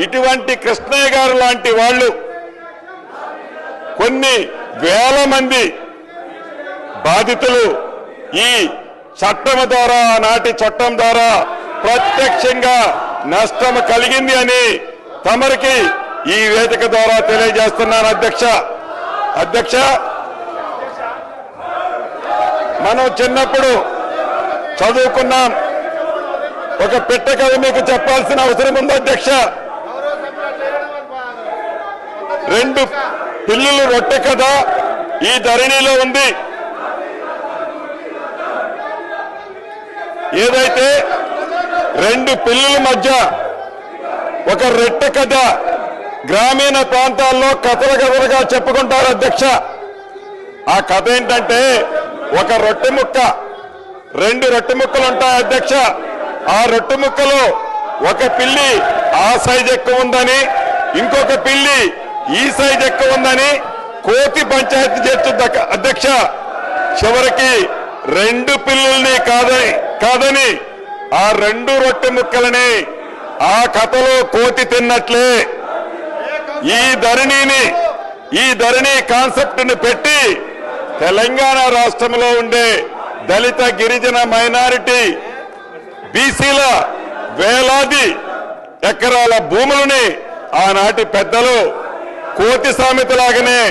ఇటువంటి కృష్ణయ్య గారు లాంటి వాళ్ళు కొన్ని వేల మంది బాధితులు ఈ చట్టం ద్వారా, నాటి చట్టం ద్వారా ప్రత్యక్షంగా నష్టం కలిగింది అని తమరికి ఈ వేదిక ద్వారా తెలియజేస్తున్నాను అధ్యక్ష మనం చిన్నప్పుడు చదువుకున్నాం. ఒక పిట్ట కథ మీకు చెప్పాల్సిన అవసరం ఉంది అధ్యక్ష. 2 పిల్లులు రొట్టె కథ ఈ ధరణిలో ఉంది. ఏదైతే 2 పిల్లుల మధ్య ఒక రొట్టె కథ గ్రామీణ ప్రాంతాల్లో కథలుగా చెప్పుకుంటారు అధ్యక్ష. ఆ కథ ఏంటంటే, ఒక రొట్టె ముక్క, 2 రొట్టె ముక్కలు ఉంటాయి అధ్యక్ష. ఆ రొట్టె ముక్కలో ఒక పిల్లి ఆ సైజ్ ఎక్కువ ఉందని, ఇంకొక పిల్లి ఈ సైజ్ ఎక్కువ ఉందని కోతి పంచాయతీ చేస్తుంది అధ్యక్ష. చివరికి 2 పిల్లుల్ని కాదని ఆ 2 రొట్టె ముక్కలని ఆ కథలో కోతి తిన్నట్లే ఈ ధరణి కాన్సెప్ట్ ని పెట్టి తెలంగాణ రాష్ట్రంలో ఉండే దళిత, గిరిజన, మైనారిటీ, బీసీల వేలాది ఎకరాల భూములని ఆనాటి పెద్దలు కోతి సామెతలాగానే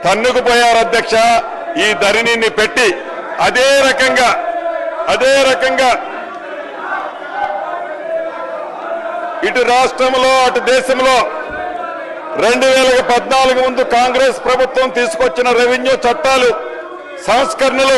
తన్నుకుపోయారు అధ్యక్ష. ఈ ధరణిని పెట్టి అదే రకంగా ఇటు రాష్ట్రంలో అటు దేశంలో 2014 ముందు కాంగ్రెస్ ప్రభుత్వం తీసుకొచ్చిన రెవెన్యూ చట్టాలు, సంస్కరణలు